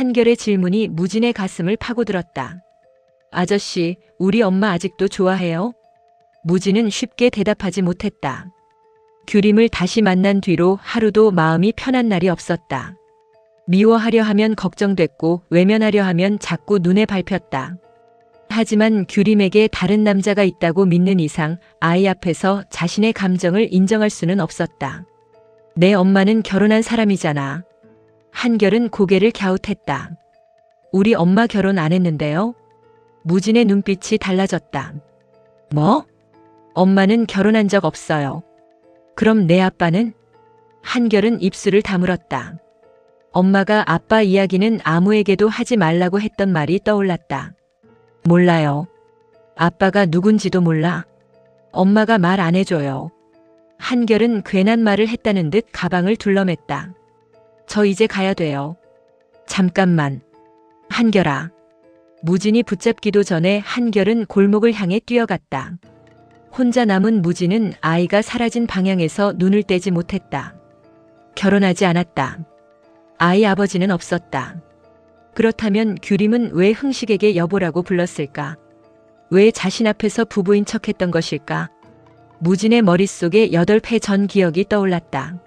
한결의 질문이 무진의 가슴을 파고들었다. 아저씨, 우리 엄마 아직도 좋아해요? 무진은 쉽게 대답하지 못했다. 규림을 다시 만난 뒤로 하루도 마음이 편한 날이 없었다. 미워하려 하면 걱정됐고 외면하려 하면 자꾸 눈에 밟혔다. 하지만 규림에게 다른 남자가 있다고 믿는 이상 아이 앞에서 자신의 감정을 인정할 수는 없었다. 내 엄마는 결혼한 사람이잖아. 한결은 고개를 갸웃했다. 우리 엄마 결혼 안 했는데요? 무진의 눈빛이 달라졌다. 뭐? 엄마는 결혼한 적 없어요. 그럼 내 아빠는? 한결은 입술을 다물었다. 엄마가 아빠 이야기는 아무에게도 하지 말라고 했던 말이 떠올랐다. 몰라요. 아빠가 누군지도 몰라. 엄마가 말 안 해줘요. 한결은 괜한 말을 했다는 듯 가방을 둘러맸다. 저 이제 가야 돼요. 잠깐만. 한결아. 무진이 붙잡기도 전에 한결은 골목을 향해 뛰어갔다. 혼자 남은 무진은 아이가 사라진 방향에서 눈을 떼지 못했다. 결혼하지 않았다. 아이 아버지는 없었다. 그렇다면 규림은 왜 흥식에게 여보라고 불렀을까? 왜 자신 앞에서 부부인 척했던 것일까? 무진의 머릿속에 8회 전 기억이 떠올랐다.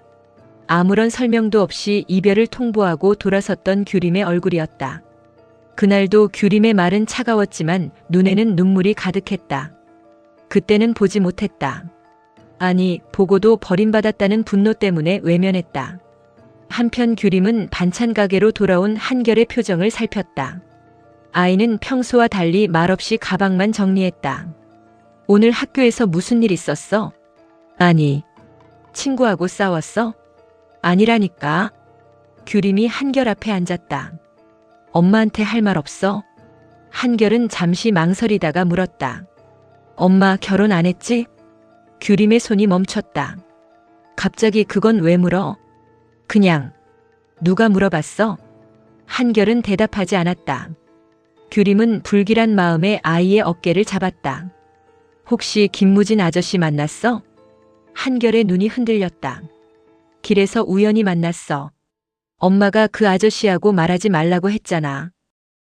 아무런 설명도 없이 이별을 통보하고 돌아섰던 규림의 얼굴이었다. 그날도 규림의 말은 차가웠지만 눈에는 눈물이 가득했다. 그때는 보지 못했다. 아니, 보고도 버림받았다는 분노 때문에 외면했다. 한편 규림은 반찬 가게로 돌아온 한결의 표정을 살폈다. 아이는 평소와 달리 말없이 가방만 정리했다. 오늘 학교에서 무슨 일 있었어? 아니, 친구하고 싸웠어? 아니라니까. 규림이 한결 앞에 앉았다. 엄마한테 할 말 없어? 한결은 잠시 망설이다가 물었다. 엄마 결혼 안 했지? 규림의 손이 멈췄다. 갑자기 그건 왜 물어? 그냥. 누가 물어봤어? 한결은 대답하지 않았다. 규림은 불길한 마음에 아이의 어깨를 잡았다. 혹시 김무진 아저씨 만났어? 한결의 눈이 흔들렸다. 길에서 우연히 만났어. 엄마가 그 아저씨하고 말하지 말라고 했잖아.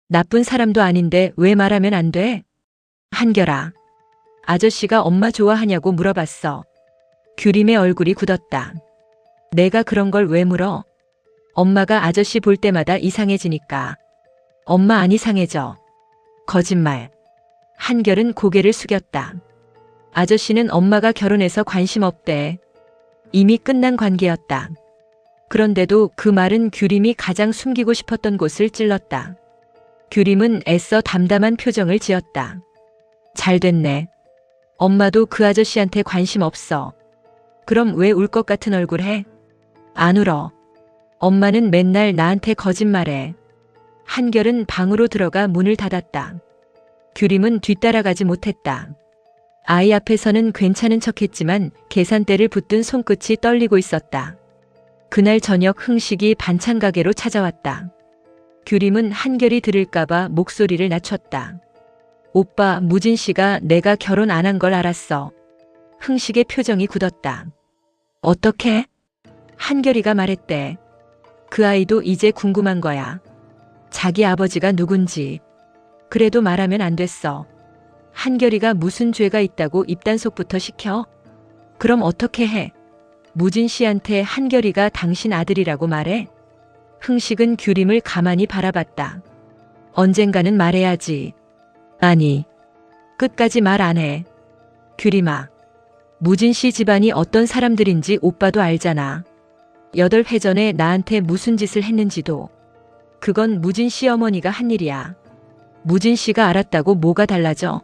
나쁜 사람도 아닌데 왜 말하면 안 돼? 한결아. 아저씨가 엄마 좋아하냐고 물어봤어. 규림의 얼굴이 굳었다. 내가 그런 걸 왜 물어? 엄마가 아저씨 볼 때마다 이상해지니까. 엄마 안 이상해져. 거짓말. 한결은 고개를 숙였다. 아저씨는 엄마가 결혼해서 관심 없대. 이미 끝난 관계였다. 그런데도 그 말은 규림이 가장 숨기고 싶었던 곳을 찔렀다. 규림은 애써 담담한 표정을 지었다. 잘 됐네. 엄마도 그 아저씨한테 관심 없어. 그럼 왜 울 것 같은 얼굴 해? 안 울어. 엄마는 맨날 나한테 거짓말해. 한결은 방으로 들어가 문을 닫았다. 규림은 뒤따라가지 못했다. 아이 앞에서는 괜찮은 척했지만 계산대를 붙든 손끝이 떨리고 있었다. 그날 저녁 흥식이 반찬 가게로 찾아왔다. 규림은 한결이 들을까봐 목소리를 낮췄다. 오빠, 무진 씨가 내가 결혼 안 한 걸 알았어. 흥식의 표정이 굳었다. 어떻게? 한결이가 말했대. 그 아이도 이제 궁금한 거야. 자기 아버지가 누군지. 그래도 말하면 안 됐어. 한결이가 무슨 죄가 있다고 입단속부터 시켜? 그럼 어떻게 해? 무진 씨한테 한결이가 당신 아들이라고 말해? 흥식은 규림을 가만히 바라봤다. 언젠가는 말해야지. 아니, 끝까지 말 안 해. 규림아, 무진 씨 집안이 어떤 사람들인지 오빠도 알잖아. 8회 전에 나한테 무슨 짓을 했는지도. 그건 무진 씨 어머니가 한 일이야. 무진 씨가 알았다고 뭐가 달라져?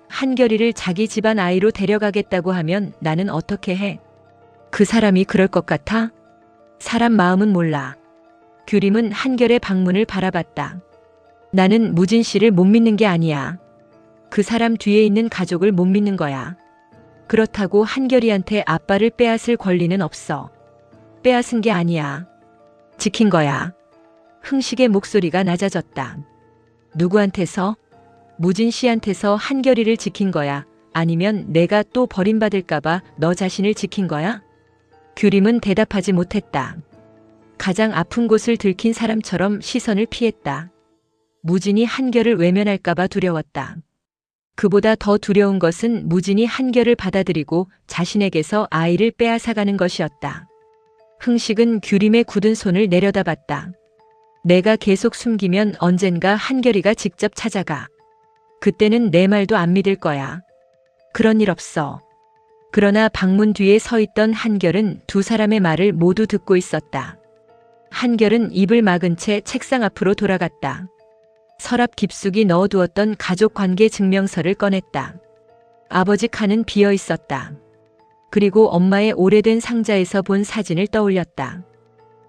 한결이를 자기 집안 아이로 데려가겠다고 하면 나는 어떻게 해? 그 사람이 그럴 것 같아? 사람 마음은 몰라. 규림은 한결의 방문을 바라봤다. 나는 무진 씨를 못 믿는 게 아니야. 그 사람 뒤에 있는 가족을 못 믿는 거야. 그렇다고 한결이한테 아빠를 빼앗을 권리는 없어. 빼앗은 게 아니야. 지킨 거야. 흥식의 목소리가 낮아졌다. 누구한테서? 무진 씨한테서 한결이를 지킨 거야? 아니면 내가 또 버림받을까봐 너 자신을 지킨 거야? 규림은 대답하지 못했다. 가장 아픈 곳을 들킨 사람처럼 시선을 피했다. 무진이 한결을 외면할까봐 두려웠다. 그보다 더 두려운 것은 무진이 한결을 받아들이고 자신에게서 아이를 빼앗아가는 것이었다. 흥식은 규림의 굳은 손을 내려다봤다. 내가 계속 숨기면 언젠가 한결이가 직접 찾아가. 그때는 내 말도 안 믿을 거야. 그런 일 없어. 그러나 방문 뒤에 서 있던 한결은 두 사람의 말을 모두 듣고 있었다. 한결은 입을 막은 채 책상 앞으로 돌아갔다. 서랍 깊숙이 넣어두었던 가족관계 증명서를 꺼냈다. 아버지 칸은 비어 있었다. 그리고 엄마의 오래된 상자에서 본 사진을 떠올렸다.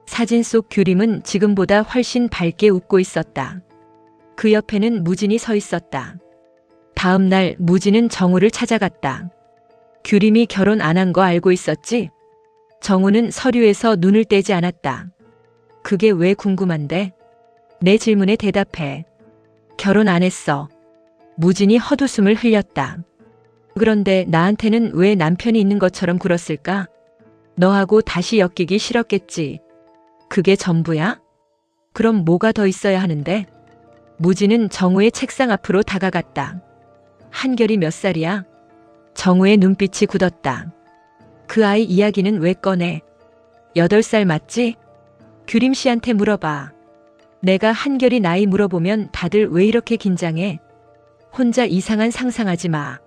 사진 속 규림은 지금보다 훨씬 밝게 웃고 있었다. 그 옆에는 무진이 서 있었다. 다음 날 무진은 정우를 찾아갔다. 규림이 결혼 안 한 거 알고 있었지? 정우는 서류에서 눈을 떼지 않았다. 그게 왜 궁금한데? 내 질문에 대답해. 결혼 안 했어. 무진이 헛웃음을 흘렸다. 그런데 나한테는 왜 남편이 있는 것처럼 굴었을까? 너하고 다시 엮이기 싫었겠지. 그게 전부야? 그럼 뭐가 더 있어야 하는데? 무진은 정우의 책상 앞으로 다가갔다. 한결이 몇 살이야? 정우의 눈빛이 굳었다. 그 아이 이야기는 왜 꺼내? 8살 맞지? 규림 씨한테 물어봐. 내가 한결이 나이 물어보면 다들 왜 이렇게 긴장해? 혼자 이상한 상상하지 마.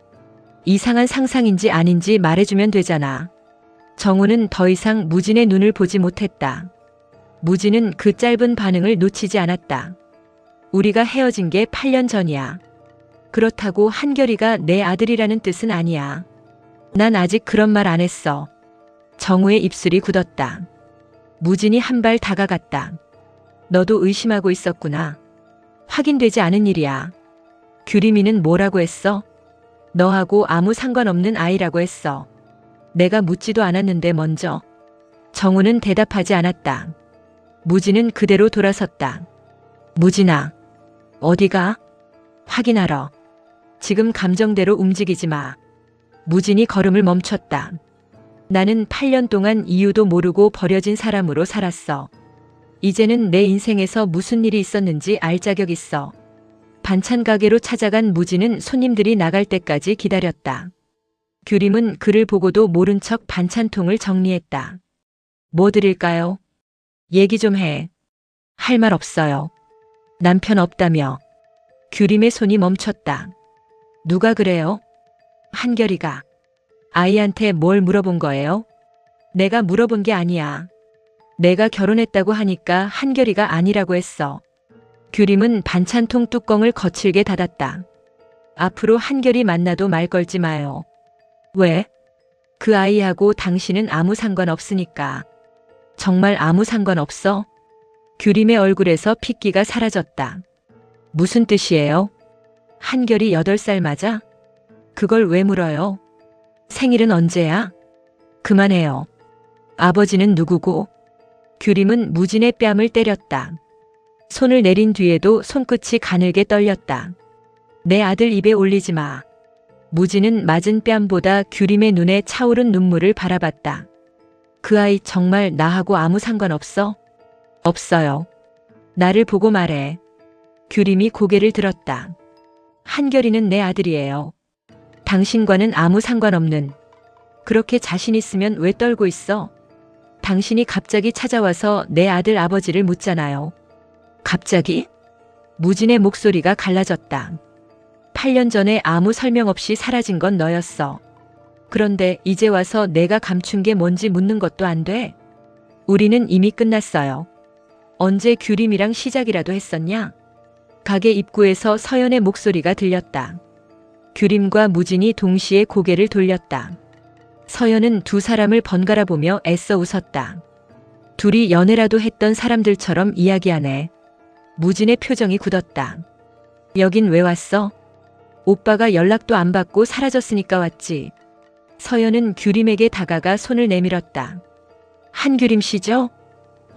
이상한 상상인지 아닌지 말해주면 되잖아. 정우는 더 이상 무진의 눈을 보지 못했다. 무진은 그 짧은 반응을 놓치지 않았다. 우리가 헤어진 게 8년 전이야. 그렇다고 한결이가 내 아들이라는 뜻은 아니야. 난 아직 그런 말 안 했어. 정우의 입술이 굳었다. 무진이 한 발 다가갔다. 너도 의심하고 있었구나. 확인되지 않은 일이야. 규림이는 뭐라고 했어? 너하고 아무 상관없는 아이라고 했어. 내가 묻지도 않았는데 먼저. 정우는 대답하지 않았다. 무진은 그대로 돌아섰다. 무진아, 어디가? 확인하러. 지금 감정대로 움직이지 마. 무진이 걸음을 멈췄다. 나는 8년 동안 이유도 모르고 버려진 사람으로 살았어. 이제는 내 인생에서 무슨 일이 있었는지 알 자격 있어. 반찬 가게로 찾아간 무진은 손님들이 나갈 때까지 기다렸다. 규림은 그를 보고도 모른 척 반찬통을 정리했다. 뭐 드릴까요? 얘기 좀 해. 할 말 없어요. 남편 없다며. 규림의 손이 멈췄다. 누가 그래요? 한결이가. 아이한테 뭘 물어본 거예요? 내가 물어본 게 아니야. 내가 결혼했다고 하니까 한결이가 아니라고 했어. 규림은 반찬통 뚜껑을 거칠게 닫았다. 앞으로 한결이 만나도 말 걸지 마요. 왜? 그 아이하고 당신은 아무 상관 없으니까. 정말 아무 상관 없어? 규림의 얼굴에서 핏기가 사라졌다. 무슨 뜻이에요? 한결이 8살 맞아? 그걸 왜 물어요? 생일은 언제야? 그만해요. 아버지는 누구고? 규림은 무진의 뺨을 때렸다. 손을 내린 뒤에도 손끝이 가늘게 떨렸다. 내 아들 입에 올리지 마. 무진은 맞은 뺨보다 규림의 눈에 차오른 눈물을 바라봤다. 그 아이 정말 나하고 아무 상관없어? 없어요. 나를 보고 말해. 규림이 고개를 들었다. 한결이는 내 아들이에요. 당신과는 아무 상관없는. 그렇게 자신 있으면 왜 떨고 있어? 당신이 갑자기 찾아와서 내 아들 아버지를 묻잖아요. 갑자기? 무진의 목소리가 갈라졌다. 8년 전에 아무 설명 없이 사라진 건 너였어. 그런데 이제 와서 내가 감춘 게 뭔지 묻는 것도 안 돼? 우리는 이미 끝났어요. 언제 규림이랑 시작이라도 했었냐? 가게 입구에서 서연의 목소리가 들렸다. 규림과 무진이 동시에 고개를 돌렸다. 서연은 두 사람을 번갈아 보며 애써 웃었다. 둘이 연애라도 했던 사람들처럼 이야기하네. 무진의 표정이 굳었다. 여긴 왜 왔어? 오빠가 연락도 안 받고 사라졌으니까 왔지. 서연은 규림에게 다가가 손을 내밀었다. 한규림 씨죠?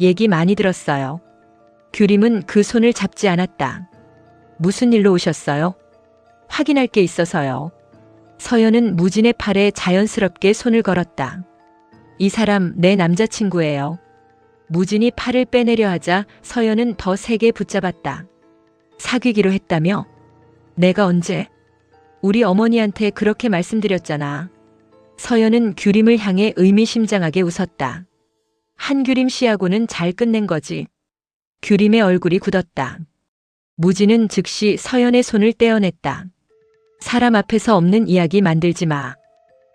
얘기 많이 들었어요. 규림은 그 손을 잡지 않았다. 무슨 일로 오셨어요? 확인할 게 있어서요. 서연은 무진의 팔에 자연스럽게 손을 걸었다. 이 사람 내 남자친구예요. 무진이 팔을 빼내려 하자 서연은 더 세게 붙잡았다. 사귀기로 했다며? 내가 언제? 우리 어머니한테 그렇게 말씀드렸잖아. 서연은 규림을 향해 의미심장하게 웃었다. 한규림 씨하고는 잘 끝낸 거지. 규림의 얼굴이 굳었다. 무진은 즉시 서연의 손을 떼어냈다. 사람 앞에서 없는 이야기 만들지 마.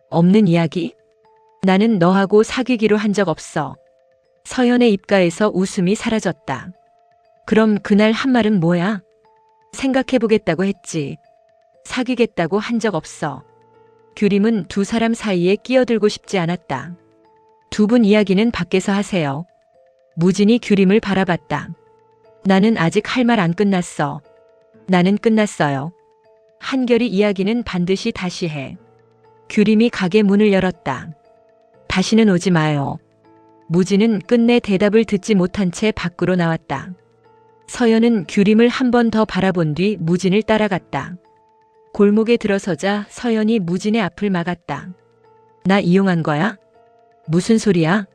없는 이야기? 나는 너하고 사귀기로 한 적 없어. 서연의 입가에서 웃음이 사라졌다. 그럼 그날 한 말은 뭐야? 생각해보겠다고 했지. 사귀겠다고 한 적 없어. 규림은 두 사람 사이에 끼어들고 싶지 않았다. 두 분 이야기는 밖에서 하세요. 무진이 규림을 바라봤다. 나는 아직 할 말 안 끝났어. 나는 끝났어요. 한결이 이야기는 반드시 다시 해. 규림이 가게 문을 열었다. 다시는 오지 마요. 무진은 끝내 대답을 듣지 못한 채 밖으로 나왔다. 서연은 규림을 한 번 더 바라본 뒤 무진을 따라갔다. 골목에 들어서자 서연이 무진의 앞을 막았다. 나 이용한 거야? 무슨 소리야?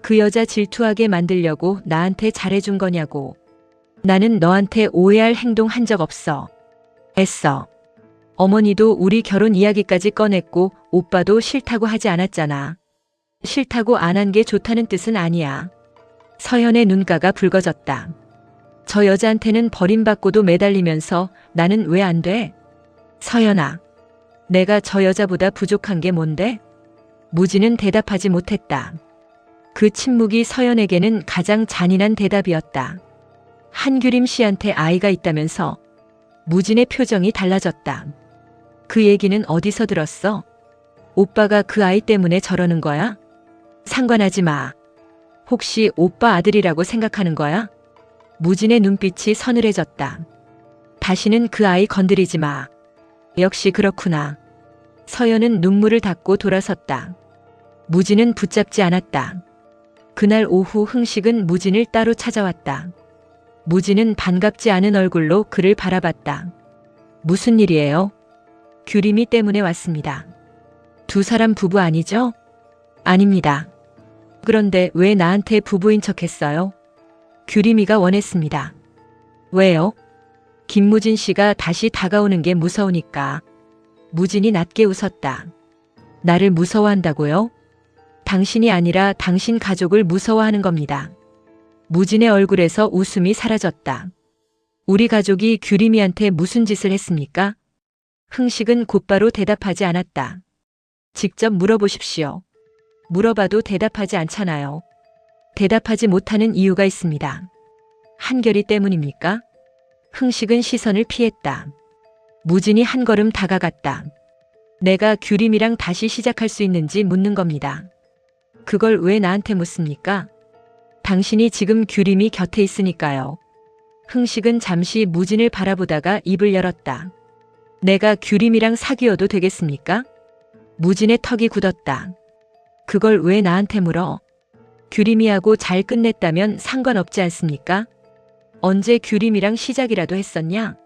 그 여자 질투하게 만들려고 나한테 잘해준 거냐고. 나는 너한테 오해할 행동 한 적 없어. 했어. 어머니도 우리 결혼 이야기까지 꺼냈고 오빠도 싫다고 하지 않았잖아. 싫다고 안 한 게 좋다는 뜻은 아니야. 서연의 눈가가 붉어졌다. 저 여자한테는 버림받고도 매달리면서 나는 왜 안 돼? 서연아, 내가 저 여자보다 부족한 게 뭔데? 무진은 대답하지 못했다. 그 침묵이 서연에게는 가장 잔인한 대답이었다. 한규림 씨한테 아이가 있다면서? 무진의 표정이 달라졌다. 그 얘기는 어디서 들었어? 오빠가 그 아이 때문에 저러는 거야? 상관하지 마. 혹시 오빠 아들이라고 생각하는 거야? 무진의 눈빛이 서늘해졌다. 다시는 그 아이 건드리지 마. 역시 그렇구나. 서연은 눈물을 닦고 돌아섰다. 무진은 붙잡지 않았다. 그날 오후 흥식은 무진을 따로 찾아왔다. 무진은 반갑지 않은 얼굴로 그를 바라봤다. 무슨 일이에요? 규림이 때문에 왔습니다. 두 사람 부부 아니죠? 아닙니다. 그런데 왜 나한테 부부인 척했어요? 규림이가 원했습니다. 왜요? 김무진 씨가 다시 다가오는 게 무서우니까. 무진이 낮게 웃었다. 나를 무서워한다고요? 당신이 아니라 당신 가족을 무서워하는 겁니다. 무진의 얼굴에서 웃음이 사라졌다. 우리 가족이 규림이한테 무슨 짓을 했습니까? 흥식은 곧바로 대답하지 않았다. 직접 물어보십시오. 물어봐도 대답하지 않잖아요. 대답하지 못하는 이유가 있습니다. 한결이 때문입니까? 흥식은 시선을 피했다. 무진이 한 걸음 다가갔다. 내가 규림이랑 다시 시작할 수 있는지 묻는 겁니다. 그걸 왜 나한테 묻습니까? 당신이 지금 규림이 곁에 있으니까요. 흥식은 잠시 무진을 바라보다가 입을 열었다. 내가 규림이랑 사귀어도 되겠습니까? 무진의 턱이 굳었다. 그걸 왜 나한테 물어? 규림이하고 잘 끝냈다면 상관없지 않습니까? 언제 규림이랑 시작이라도 했었냐?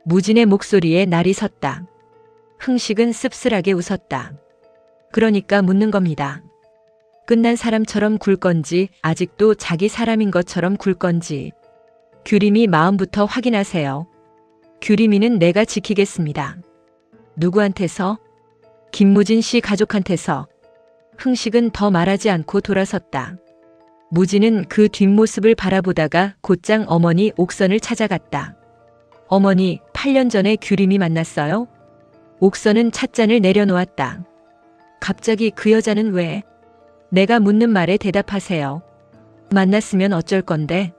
무진의 목소리에 날이 섰다. 흥식은 씁쓸하게 웃었다. 그러니까 묻는 겁니다. 끝난 사람처럼 굴 건지 아직도 자기 사람인 것처럼 굴 건지. 규림이 마음부터 확인하세요. 규림이는 내가 지키겠습니다. 누구한테서? 김무진 씨 가족한테서. 흥식은 더 말하지 않고 돌아섰다. 무진은 그 뒷모습을 바라보다가 곧장 어머니 옥선을 찾아갔다. 어머니, 8년 전에 규림이 만났어요? 옥선은 찻잔을 내려놓았다. 갑자기 그 여자는 왜? 내가 묻는 말에 대답하세요. 만났으면 어쩔 건데?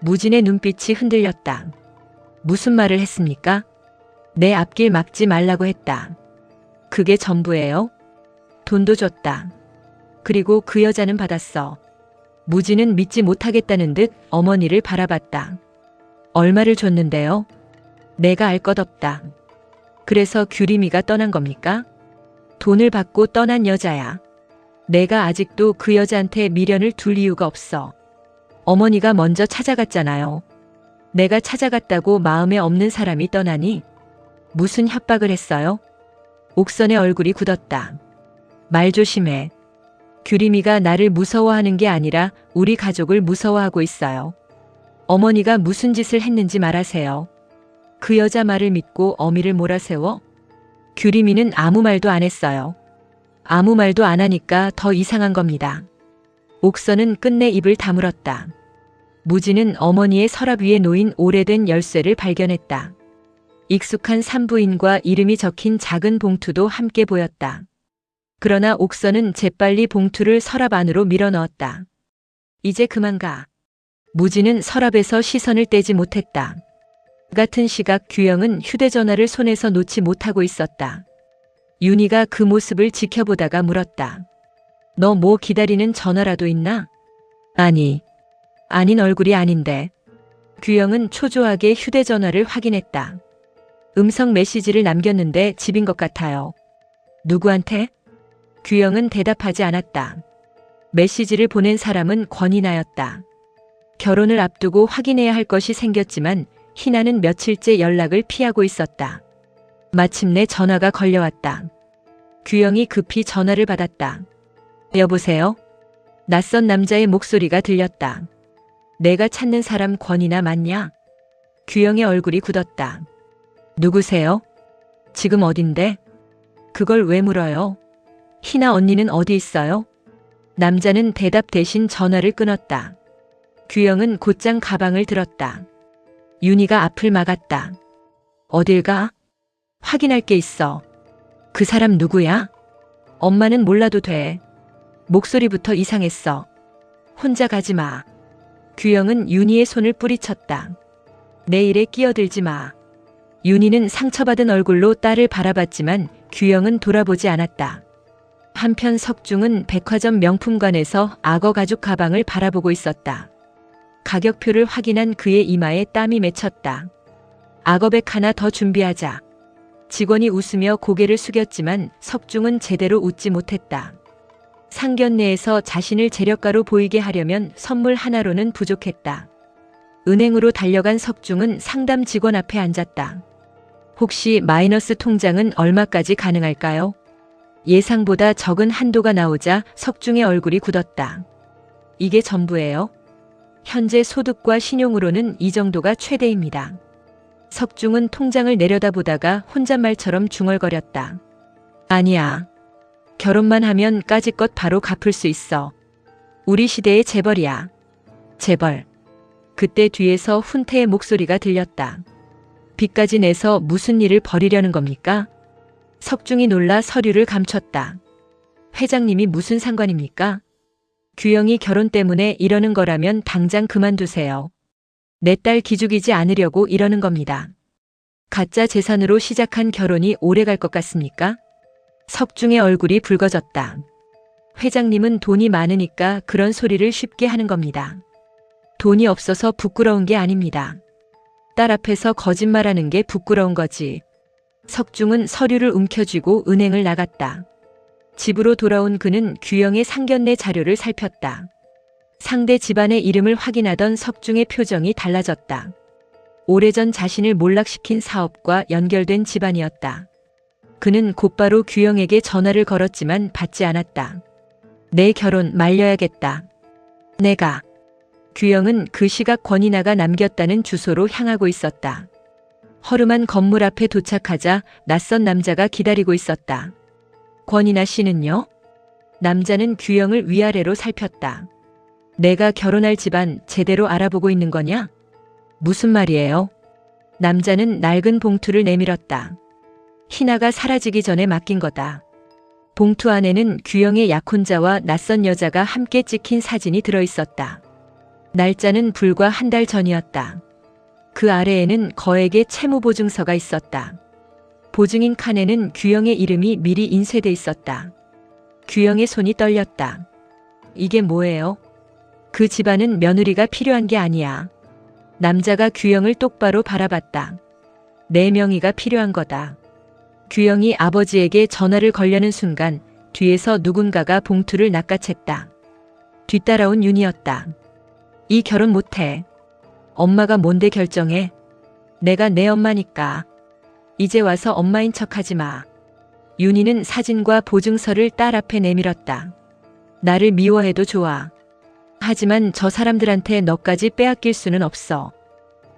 무진의 눈빛이 흔들렸다. 무슨 말을 했습니까? 내 앞길 막지 말라고 했다. 그게 전부예요? 돈도 줬다. 그리고 그 여자는 받았어. 무진은 믿지 못하겠다는 듯 어머니를 바라봤다. 얼마를 줬는데요? 내가 알 것 없다. 그래서 규림이가 떠난 겁니까? 돈을 받고 떠난 여자야. 내가 아직도 그 여자한테 미련을 둘 이유가 없어. 어머니가 먼저 찾아갔잖아요. 내가 찾아갔다고 마음에 없는 사람이 떠나니? 무슨 협박을 했어요? 옥선의 얼굴이 굳었다. 말 조심해. 규림이가 나를 무서워하는 게 아니라 우리 가족을 무서워하고 있어요. 어머니가 무슨 짓을 했는지 말하세요. 그 여자 말을 믿고 어미를 몰아세워? 규림이는 아무 말도 안 했어요. 아무 말도 안 하니까 더 이상한 겁니다. 옥선은 끝내 입을 다물었다. 무진은 어머니의 서랍 위에 놓인 오래된 열쇠를 발견했다. 익숙한 산부인과 이름이 적힌 작은 봉투도 함께 보였다. 그러나 옥선은 재빨리 봉투를 서랍 안으로 밀어넣었다. 이제 그만 가. 무진은 서랍에서 시선을 떼지 못했다. 같은 시각 규영은 휴대전화를 손에서 놓지 못하고 있었다. 윤희가 그 모습을 지켜보다가 물었다. 너 뭐 기다리는 전화라도 있나? 아니. 아닌 얼굴이 아닌데. 규영은 초조하게 휴대전화를 확인했다. 음성 메시지를 남겼는데 집인 것 같아요. 누구한테? 규영은 대답하지 않았다. 메시지를 보낸 사람은 권인아였다. 결혼을 앞두고 확인해야 할 것이 생겼지만 희나는 며칠째 연락을 피하고 있었다. 마침내 전화가 걸려왔다. 규영이 급히 전화를 받았다. 여보세요? 낯선 남자의 목소리가 들렸다. 내가 찾는 사람 권인아 맞냐? 규영의 얼굴이 굳었다. 누구세요? 지금 어딘데? 그걸 왜 물어요? 희나 언니는 어디 있어요? 남자는 대답 대신 전화를 끊었다. 규영은 곧장 가방을 들었다. 윤희가 앞을 막았다. 어딜 가? 확인할 게 있어. 그 사람 누구야? 엄마는 몰라도 돼. 목소리부터 이상했어. 혼자 가지 마. 규영은 윤희의 손을 뿌리쳤다. 내 일에 끼어들지 마. 윤희는 상처받은 얼굴로 딸을 바라봤지만 규영은 돌아보지 않았다. 한편 석중은 백화점 명품관에서 악어 가죽 가방을 바라보고 있었다. 가격표를 확인한 그의 이마에 땀이 맺혔다. 악어백 하나 더 준비하자. 직원이 웃으며 고개를 숙였지만 석중은 제대로 웃지 못했다. 상견례에서 자신을 재력가로 보이게 하려면 선물 하나로는 부족했다. 은행으로 달려간 석중은 상담 직원 앞에 앉았다. 혹시 마이너스 통장은 얼마까지 가능할까요? 예상보다 적은 한도가 나오자 석중의 얼굴이 굳었다. 이게 전부예요? 현재 소득과 신용으로는 이 정도가 최대입니다. 석중은 통장을 내려다보다가 혼잣말처럼 중얼거렸다. 아니야. 결혼만 하면 까짓것 바로 갚을 수 있어. 우리 시대의 재벌이야. 재벌. 그때 뒤에서 훈태의 목소리가 들렸다. 빚까지 내서 무슨 일을 벌이려는 겁니까? 석중이 놀라 서류를 감췄다. 회장님이 무슨 상관입니까? 규영이 결혼 때문에 이러는 거라면 당장 그만두세요. 내 딸 기죽이지 않으려고 이러는 겁니다. 가짜 재산으로 시작한 결혼이 오래 갈 것 같습니까? 석중의 얼굴이 붉어졌다. 회장님은 돈이 많으니까 그런 소리를 쉽게 하는 겁니다. 돈이 없어서 부끄러운 게 아닙니다. 딸 앞에서 거짓말하는 게 부끄러운 거지. 석중은 서류를 움켜쥐고 은행을 나갔다. 집으로 돌아온 그는 규영의 상견례 자료를 살폈다. 상대 집안의 이름을 확인하던 석중의 표정이 달라졌다. 오래전 자신을 몰락시킨 사업과 연결된 집안이었다. 그는 곧바로 규영에게 전화를 걸었지만 받지 않았다. 내 결혼 말려야겠다. 내가. 규영은 그 시각 권인아가 남겼다는 주소로 향하고 있었다. 허름한 건물 앞에 도착하자 낯선 남자가 기다리고 있었다. 권인아 씨는요? 남자는 규영을 위아래로 살폈다. 내가 결혼할 집안 제대로 알아보고 있는 거냐? 무슨 말이에요? 남자는 낡은 봉투를 내밀었다. 희나가 사라지기 전에 맡긴 거다. 봉투 안에는 규영의 약혼자와 낯선 여자가 함께 찍힌 사진이 들어있었다. 날짜는 불과 한 달 전이었다. 그 아래에는 거액의 채무보증서가 있었다. 보증인 칸에는 규영의 이름이 미리 인쇄돼 있었다. 규영의 손이 떨렸다. 이게 뭐예요? 그 집안은 며느리가 필요한 게 아니야. 남자가 규영을 똑바로 바라봤다. 내 명의가 필요한 거다. 규영이 아버지에게 전화를 걸려는 순간 뒤에서 누군가가 봉투를 낚아챘다. 뒤따라온 윤이었다. 이 결혼 못해. 엄마가 뭔데 결정해? 내가 내 엄마니까. 이제 와서 엄마인 척하지 마. 윤희는 사진과 보증서를 딸 앞에 내밀었다. 나를 미워해도 좋아. 하지만 저 사람들한테 너까지 빼앗길 수는 없어.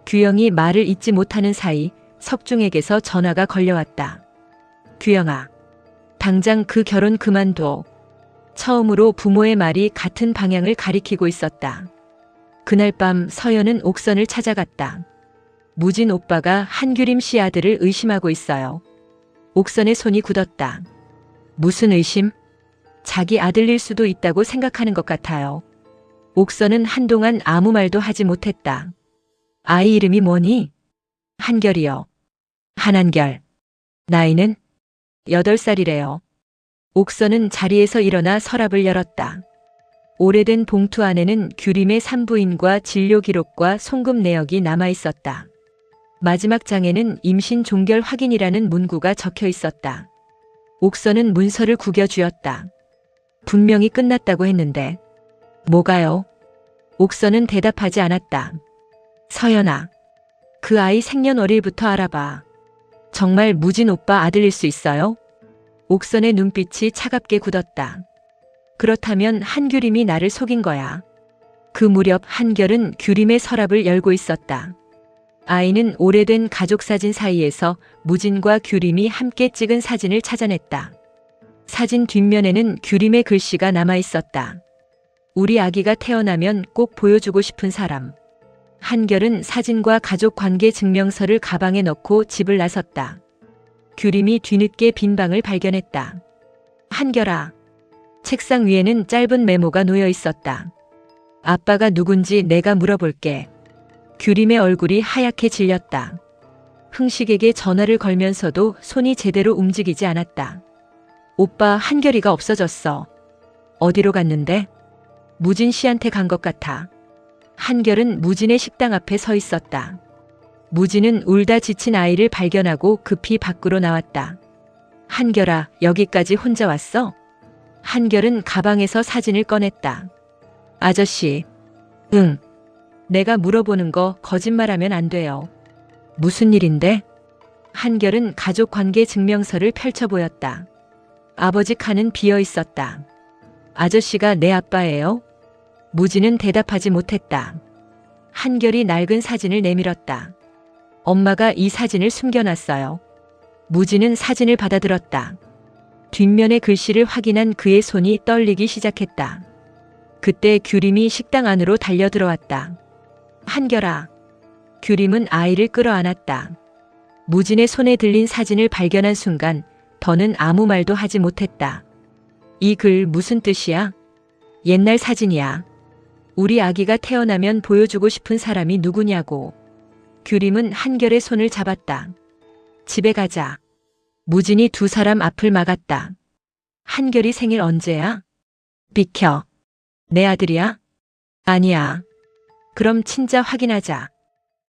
규영이 말을 잇지 못하는 사이 석중에게서 전화가 걸려왔다. 규영아, 당장 그 결혼 그만둬. 처음으로 부모의 말이 같은 방향을 가리키고 있었다. 그날 밤 서연은 옥선을 찾아갔다. 무진 오빠가 한규림 씨 아들을 의심하고 있어요. 옥선의 손이 굳었다. 무슨 의심? 자기 아들일 수도 있다고 생각하는 것 같아요. 옥선은 한동안 아무 말도 하지 못했다. 아이 이름이 뭐니? 한결이요. 한한결. 나이는? 8살이래요. 옥선은 자리에서 일어나 서랍을 열었다. 오래된 봉투 안에는 규림의 산부인과 진료 기록과 송금 내역이 남아 있었다. 마지막 장에는 임신 종결 확인이라는 문구가 적혀 있었다. 옥선은 문서를 구겨 쥐었다. 분명히 끝났다고 했는데. 뭐가요? 옥선은 대답하지 않았다. 서연아, 그 아이 생년월일부터 알아봐. 정말 무진 오빠 아들일 수 있어요? 옥선의 눈빛이 차갑게 굳었다. 그렇다면 한규림이 나를 속인 거야. 그 무렵 한결은 규림의 서랍을 열고 있었다. 아이는 오래된 가족사진 사이에서 무진과 규림이 함께 찍은 사진을 찾아냈다. 사진 뒷면에는 규림의 글씨가 남아 있었다. 우리 아기가 태어나면 꼭 보여주고 싶은 사람. 한결은 사진과 가족 관계 증명서를 가방에 넣고 집을 나섰다. 규림이 뒤늦게 빈 방을 발견했다. 한결아. 책상 위에는 짧은 메모가 놓여 있었다. 아빠가 누군지 내가 물어볼게. 규림의 얼굴이 하얗게 질렸다. 흥식에게 전화를 걸면서도 손이 제대로 움직이지 않았다. 오빠 한결이가 없어졌어. 어디로 갔는데? 무진 씨한테 간 것 같아. 한결은 무진의 식당 앞에 서 있었다. 무진은 울다 지친 아이를 발견하고 급히 밖으로 나왔다. 한결아, 여기까지 혼자 왔어? 한결은 가방에서 사진을 꺼냈다. 아저씨. 응. 내가 물어보는 거 거짓말하면 안 돼요. 무슨 일인데? 한결은 가족관계 증명서를 펼쳐 보였다. 아버지 칸은 비어 있었다. 아저씨가 내 아빠예요? 무진은 대답하지 못했다. 한결이 낡은 사진을 내밀었다. 엄마가 이 사진을 숨겨놨어요. 무진은 사진을 받아들었다. 뒷면의 글씨를 확인한 그의 손이 떨리기 시작했다. 그때 규림이 식당 안으로 달려 들어왔다. 한결아. 규림은 아이를 끌어안았다. 무진의 손에 들린 사진을 발견한 순간 더는 아무 말도 하지 못했다. 이 글 무슨 뜻이야? 옛날 사진이야. 우리 아기가 태어나면 보여주고 싶은 사람이 누구냐고. 규림은 한결의 손을 잡았다. 집에 가자. 무진이 두 사람 앞을 막았다. 한결이 생일 언제야? 비켜. 내 아들이야? 아니야. 그럼 친자 확인하자.